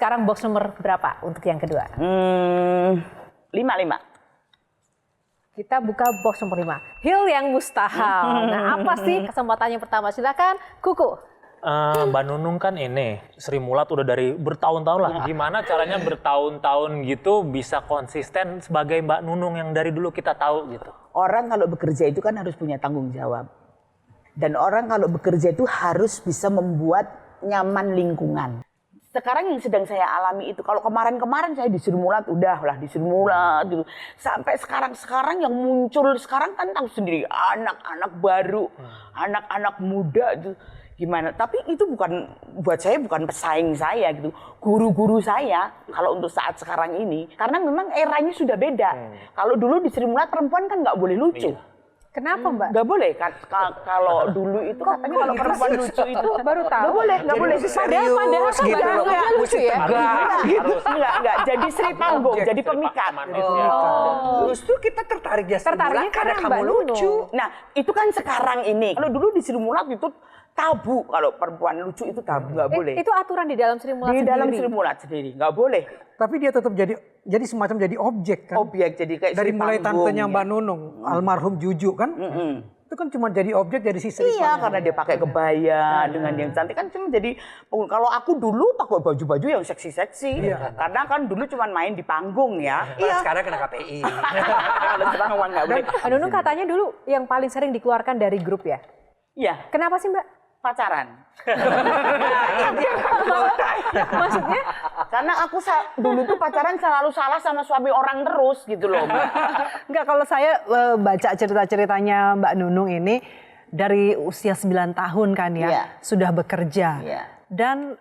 Sekarang box nomor berapa untuk yang kedua? 5. Kita buka box nomor 5. Hil yang mustahil. Nah, apa sih kesempatan yang pertama? Silakan, Kuku. Mbak Nunung kan ini Sri Mulat udah dari bertahun-tahun lah. Gimana caranya bertahun-tahun gitu bisa konsisten sebagai Mbak Nunung yang dari dulu kita tahu gitu? Orang kalau bekerja itu kan harus punya tanggung jawab. Dan orang kalau bekerja itu harus bisa membuat nyaman lingkungan. Sekarang yang sedang saya alami itu, kalau kemarin-kemarin saya di Sri Mulat, udahlah di Sri Mulat gitu. Sampai sekarang yang muncul sekarang kan tahu sendiri, anak-anak baru, anak-anak muda itu gimana. Tapi itu buat saya bukan pesaing saya gitu. Guru-guru saya kalau untuk saat sekarang ini, karena memang eranya sudah beda. Kalau dulu di Sri Mulat perempuan kan nggak boleh lucu. Kenapa, Mbak? Nggak boleh kan? Kalau dulu itu katanya kalau perempuan lucu itu baru tahu. Nggak boleh. Padahal kan gitu. Mbak lucu ya. Enggak. Jadi Sri Panggung, jadi pemikat. Justru kita tertarik ya Tertariknya karena karena kamu Mbak lucu. Nunung. Nah, itu kan sekarang ini. Kalau dulu di Sri Mulat itu tabu, kalau perempuan lucu itu tabu, nggak boleh. Itu aturan di dalam Sri Mulat Di sendiri. dalam Sri Mulat sendiri, nggak boleh. Tapi dia tetap jadi semacam jadi objek kan. Objek jadi kayak Dari Sri mulai Panggung, tantenya ya. Mbak Nunung, almarhum Juju kan. Itu kan cuma jadi objek dari si Sri. Iya, karena dia pakai kebaya dengan yang cantik kan cuma jadi. Kalau aku dulu pakai baju-baju yang seksi-seksi, karena kan dulu cuma main di panggung ya. Iya. Sekarang kena KPI. Kalau sekarang uang nggak boleh. Mbak Nunung katanya dulu yang paling sering dikeluarkan dari grup ya. Iya, Kenapa sih, Mbak? pacaran. Maksudnya? Karena aku dulu tuh pacaran selalu salah sama suami orang terus gitu loh. Enggak, kalau saya baca cerita-ceritanya Mbak Nunung ini dari usia 9 tahun kan ya, Iya. sudah bekerja. Iya. Dan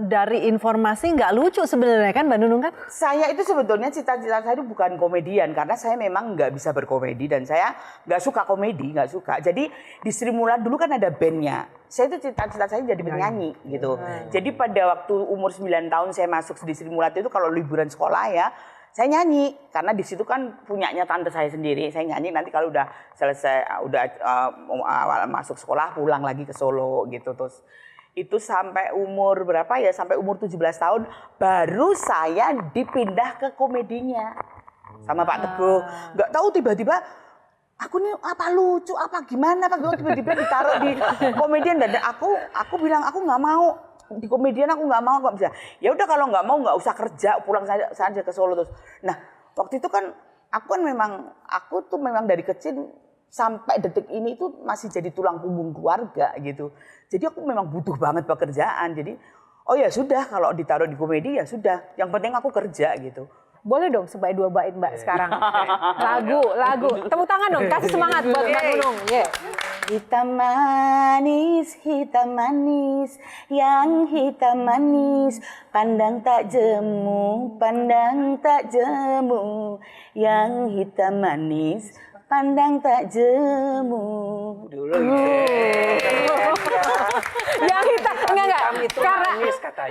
dari informasi nggak lucu sebenarnya kan Mbak Nunung kan? Saya itu sebetulnya cita-cita saya itu bukan komedian karena saya memang nggak bisa berkomedi dan saya nggak suka komedi, nggak suka. Jadi di Sri Mulat dulu kan ada bandnya. Saya itu cita-cita saya jadi penyanyi gitu. Jadi pada waktu umur 9 tahun saya masuk di Sri Mulat itu kalau liburan sekolah ya, saya nyanyi karena di situ kan punyanya tante saya sendiri. Saya nyanyi nanti kalau udah selesai masuk sekolah pulang lagi ke Solo gitu terus. Itu sampai umur berapa ya? Sampai umur 17 tahun baru saya dipindah ke komedinya sama Pak Teguh. Nggak tahu tiba-tiba aku nih apa lucu apa gimana Pak, tiba-tiba ditaruh di komedian dan aku bilang aku nggak mau di komedian, aku nggak mau kok bisa. Ya udah kalau nggak mau nggak usah kerja, pulang saja ke Solo terus. Nah waktu itu kan aku tuh memang dari kecil sampai detik ini itu masih jadi tulang punggung keluarga gitu. Jadi aku memang butuh banget pekerjaan. Jadi oh ya sudah kalau ditaruh di komedi ya sudah. Yang penting aku kerja gitu. Boleh dong sebaik 2 bait Mbak sekarang. Lagu. Tepuk tangan dong, kasih semangat buat Mbak Nunung. Hitam manis, yang hitam manis, pandang tak jemu, yang hitam manis, pandang tak jemu. Dulu Yang hitam enggak.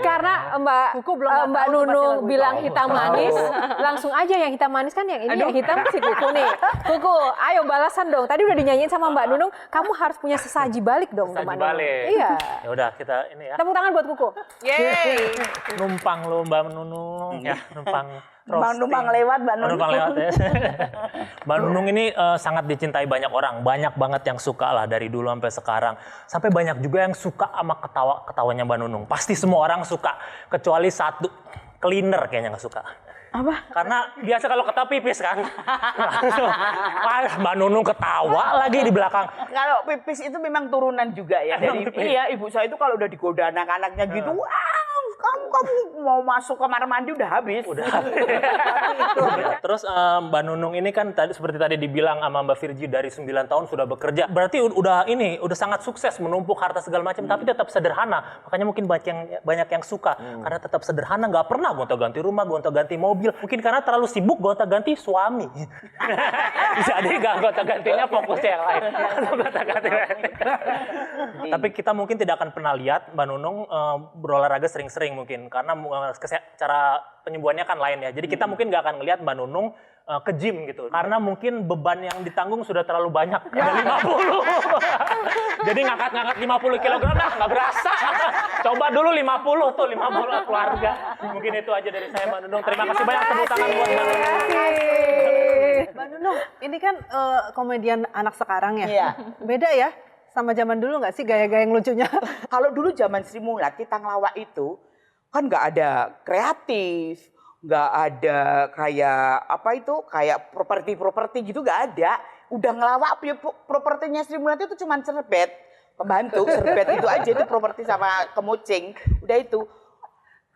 Karena Mbak Nunung bilang hitam manis, langsung aja yang hitam manis kan yang ini yang hitam si Kuku nih. Kuku, ayo balasan dong. Tadi udah dinyanyiin sama Mbak Nunung, kamu harus punya sesaji balik dong untuk Mbak Nunung. Balik. Iya. Ya udah kita ini ya. Tepuk tangan buat Kuku. Numpang lo Mbak Nunung ya, numpang roasting. Numpang lewat Mbak Nunung. Numpang lewat ya. Mbak Nunung ini sangat dicintai banyak orang, banyak banget yang suka lah dari dulu sampai sekarang. Sampai banyak juga yang suka sama ketawanya Mbak Nunung. Pasti semua orang suka, kecuali satu, cleaner kayaknya nggak suka. Apa? Karena biasa kalau ketawa pipis kan. Mbak Nunung ketawa lagi di belakang. Kalau pipis itu memang turunan juga ya dari iya ibu saya itu kalau udah digoda anak-anaknya gitu, wah kamu mau masuk kamar mandi udah habis. Terus Mbak Nunung ini kan tadi seperti tadi dibilang sama Mbak Virgi dari 9 tahun sudah bekerja. Berarti udah sangat sukses menumpuk harta segala macam tapi tetap sederhana. Makanya mungkin banyak yang suka karena tetap sederhana, nggak pernah gonta-ganti rumah, gonta-ganti mobil. Mungkin karena terlalu sibuk gonta-ganti suami. Jadi nggak gonta-gantinya fokusnya yang lain. Tapi kita mungkin tidak akan pernah lihat Mbak Nunung berolahraga sering-sering mungkin karena cara penyembuhannya kan lain ya. Jadi kita mungkin nggak akan ngelihat Mbak Nunung ke gym gitu. Karena mungkin beban yang ditanggung sudah terlalu banyak. Ada 50. Jadi ngangkat 50 kg nggak berasa. Coba dulu 50 tuh, 50 keluarga. Mungkin itu aja dari saya Mbak Nunung. Terima kasih banyak, tepuk tangan buat Mbak Nunung. Mbak Nunung, ini kan komedian anak sekarang ya. Iya. Beda ya sama zaman dulu nggak sih gaya-gaya yang lucunya? Kalau dulu zaman Sri Mulat, kita ngelawak itu kan nggak ada kreatif, nggak ada kayak properti gitu nggak ada. Udah ngelawak propertinya Sri Mulat itu cuma serbet, pembantu serbet itu aja, itu properti sama kemucing, udah itu.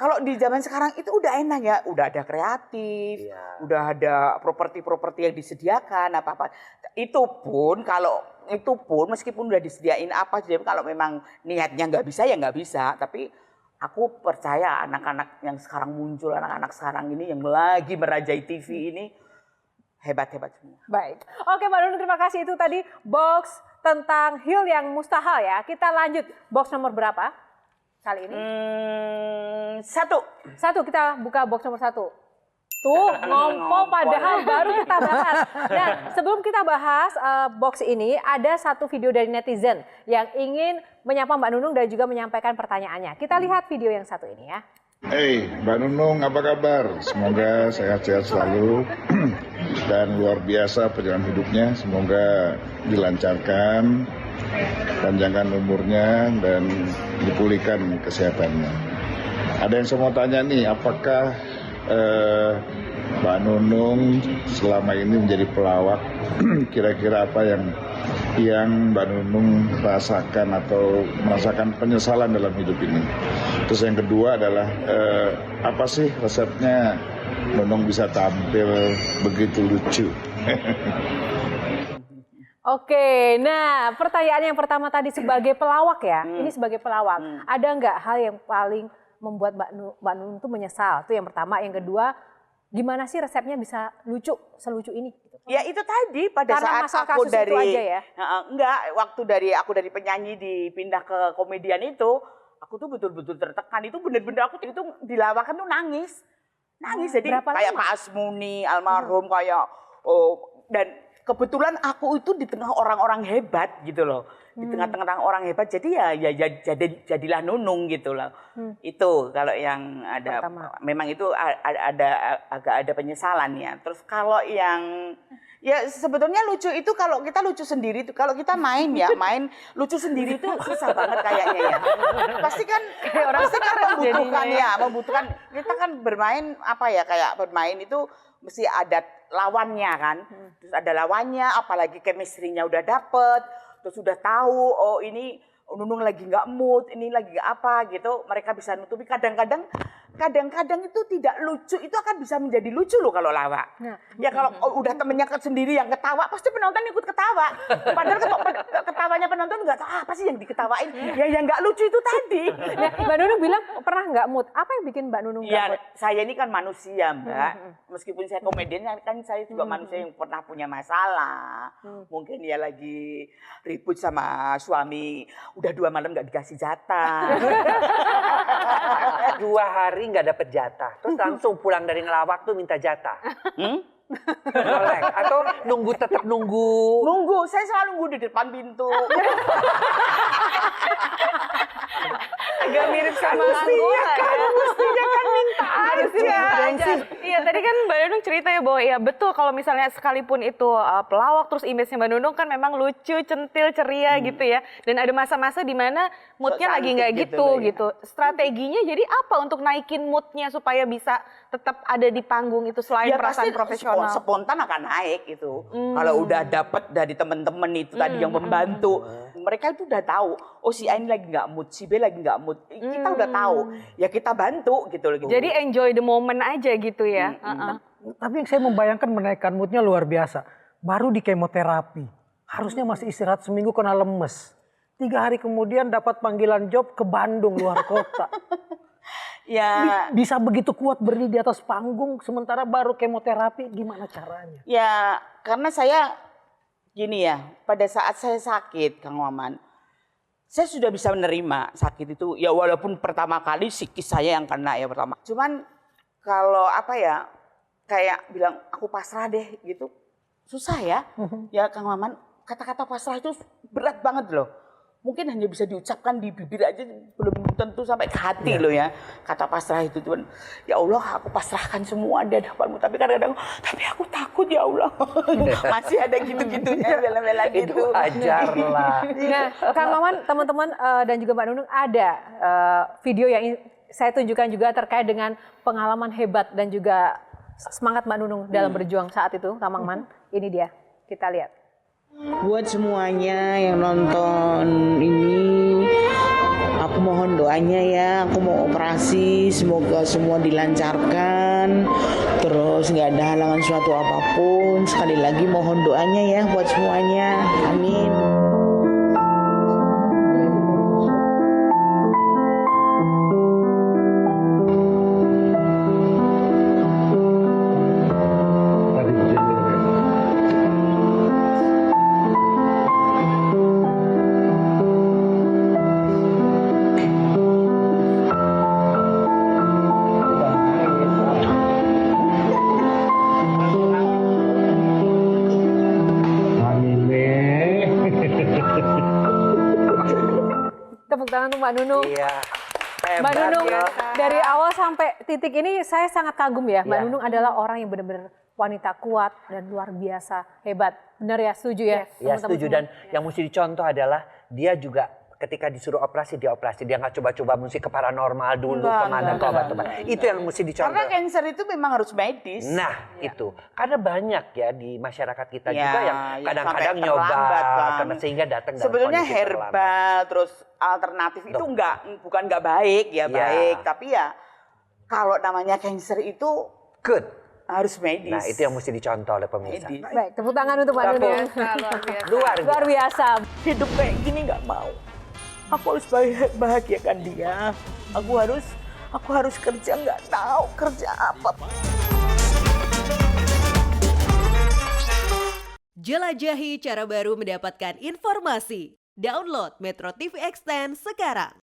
Kalau di zaman sekarang itu udah enak ya, udah ada kreatif, udah ada properti-properti yang disediakan apa-apa. Itu pun meskipun udah disediain apa, jadi kalau memang niatnya nggak bisa ya nggak bisa. Tapi aku percaya anak-anak yang sekarang muncul, anak-anak sekarang ini yang lagi merajai TV ini hebat-hebat semua. Baik. Oke Mbak Nunung, terima kasih. Itu tadi box tentang hil yang mustahil ya. Kita lanjut. Box nomor berapa kali ini? Satu, kita buka box nomor 1. Tuh, ngompol padahal baru kita bahas. Nah, sebelum kita bahas box ini, ada satu video dari netizen yang ingin menyapa Mbak Nunung dan juga menyampaikan pertanyaannya. Kita lihat video yang satu ini ya. Hey, Mbak Nunung, apa kabar? Semoga sehat-sehat selalu dan luar biasa perjalanan hidupnya. Semoga dilancarkan, panjangkan umurnya dan dipulihkan kesehatannya. Ada yang saya mau tanya nih, apakah Mbak Nunung selama ini menjadi pelawak, kira-kira apa yang Mbak Nunung rasakan atau merasakan penyesalan dalam hidup ini? Terus yang kedua adalah apa sih resepnya Nunung bisa tampil begitu lucu? Oke, nah pertanyaan yang pertama tadi sebagai pelawak ya, ini sebagai pelawak, ada nggak hal yang paling membuat Mbak Nunung itu menyesal? Itu yang pertama. Yang kedua, gimana sih resepnya bisa lucu, selucu ini? Ya itu tadi pada Karena saat masalah aku kasus itu aja ya? waktu aku dari penyanyi dipindah ke komedian itu, aku tuh betul-betul tertekan. Itu bener-bener aku itu dilawakan tuh nangis. Jadi kayak Pak Asmuni almarhum kayak dan kebetulan aku itu di tengah orang-orang hebat gitu loh. Di tengah-tengah orang hebat, jadi jadilah Nunung gitu loh. Itu kalau yang ada, memang itu agak ada penyesalan ya. Terus kalau yang ya sebetulnya lucu itu kalau kita lucu sendiri tuh, kalau kita main lucu sendiri itu susah banget kayaknya ya. Pasti kan membutuhkan kita kan bermain kayak bermain itu mesti ada lawannya kan. Terus ada lawannya, apalagi chemistry-nya udah dapet. Terus sudah tahu, oh ini Nunung lagi nggak mood, ini lagi nggak apa gitu, mereka bisa nutupi. Kadang-kadang itu tidak lucu, itu akan bisa menjadi lucu loh kalau lawak. Ya kalau udah temennya sendiri yang ketawa, pasti penonton ikut ketawa. Padahal ketawanya penonton nggak tahu apa sih yang diketawain. Ya yang nggak lucu itu tadi. Ya, Mbak Nunung bilang pernah nggak mood. Apa yang bikin Mbak Nunung nggak mood? Saya ini kan manusia Mbak. Meskipun saya komedian, kan saya juga manusia yang pernah punya masalah. Mungkin dia lagi ribut sama suami, udah 2 malam nggak dikasih jatah. 2 hari nggak dapet jatah, terus langsung pulang dari ngelawak tuh minta jatah. Boleh. Atau tetap nunggu. Saya selalu nunggu di depan pintu. Agak mirip sama Anggola ya. Mestinya kan minta Harusnya aja. Iya, tadi kan Mbak Nunung cerita ya bahwa ya betul kalau misalnya sekalipun itu pelawak, terus image-nya Mbak Nunung kan memang lucu, centil, ceria gitu ya. Dan ada masa-masa di mana moodnya lagi nggak gitu. Strateginya jadi apa untuk naikin moodnya supaya bisa tetap ada di panggung itu selain perasaan profesional? Spontan akan naik itu. Kalau udah dapet dari teman-teman itu tadi yang membantu, mereka itu udah tahu. Oh si A ini lagi nggak mood, si B lagi nggak mood. Kita udah tahu. Ya kita bantu gitu loh. Jadi enjoy the moment aja gitu ya. Tapi yang saya membayangkan menaikkan moodnya luar biasa. Baru di kemoterapi. Harusnya masih istirahat seminggu karena lemes. 3 hari kemudian dapat panggilan job ke Bandung luar kota. Ya bisa begitu kuat berdiri di atas panggung sementara baru kemoterapi, gimana caranya? Ya karena saya gini ya, pada saat saya sakit Kang Maman, saya sudah bisa menerima sakit itu. Ya walaupun pertama kali psikis saya yang kena ya pertama. Cuman kalau kayak bilang aku pasrah deh gitu, susah ya. Ya Kang Maman, kata-kata pasrah itu berat banget loh. mungkin hanya bisa diucapkan di bibir aja, belum tentu sampai ke hati loh ya. Kata pasrah itu cuman, ya Allah aku pasrahkan semua di hadapanmu. Tapi kadang-kadang, tapi aku takut ya Allah. Masih ada gitu-gitunya, bela-bela gitu. Itu ajar lah. Nah, Kang Maman, teman-teman dan juga Mbak Nunung ada video yang saya tunjukkan juga terkait dengan pengalaman hebat dan juga semangat Mbak Nunung dalam berjuang saat itu, Kang Maman. Ini dia, kita lihat. Buat semuanya yang nonton ini, aku mohon doanya ya, aku mau operasi, semoga semua dilancarkan, terus nggak ada halangan suatu apapun. Sekali lagi mohon doanya ya buat semuanya, amin. Tepuk tangan untuk Mbak Nunung. Iya. Mbak Hebat Nunung, ya. dari awal sampai titik ini saya sangat kagum ya. Mbak Iya. Nunung adalah orang yang benar-benar wanita kuat dan luar biasa hebat. Benar ya, setuju ya? Ya teman-teman setuju, semua? dan yang mesti dicontoh adalah dia juga ketika disuruh operasi, dia operasi. Dia nggak coba-coba mesti ke paranormal dulu, kemana ke obat-obat. Itu yang mesti dicontoh. Karena cancer itu memang harus medis. Nah, itu. Karena banyak ya di masyarakat kita Ya, juga yang yang kadang-kadang sampai nyoba terlambat, kan. karena sehingga datang dalam Sebetulnya kondisi terlambat. herbal terus alternatif itu bukan nggak baik ya, Ya. baik, tapi ya kalau namanya cancer itu Good. harus medis. Nah, itu yang mesti dicontoh oleh pemirsa. medis. Baik, tepuk tangan untuk Mbak Nunung. Luar Luar biasa. Hidup kayak gini nggak mau. Aku harus bahagiakan dia. Aku harus kerja, nggak tahu kerja apa. Jelajahi cara baru mendapatkan informasi. Download Metro TV Extend sekarang.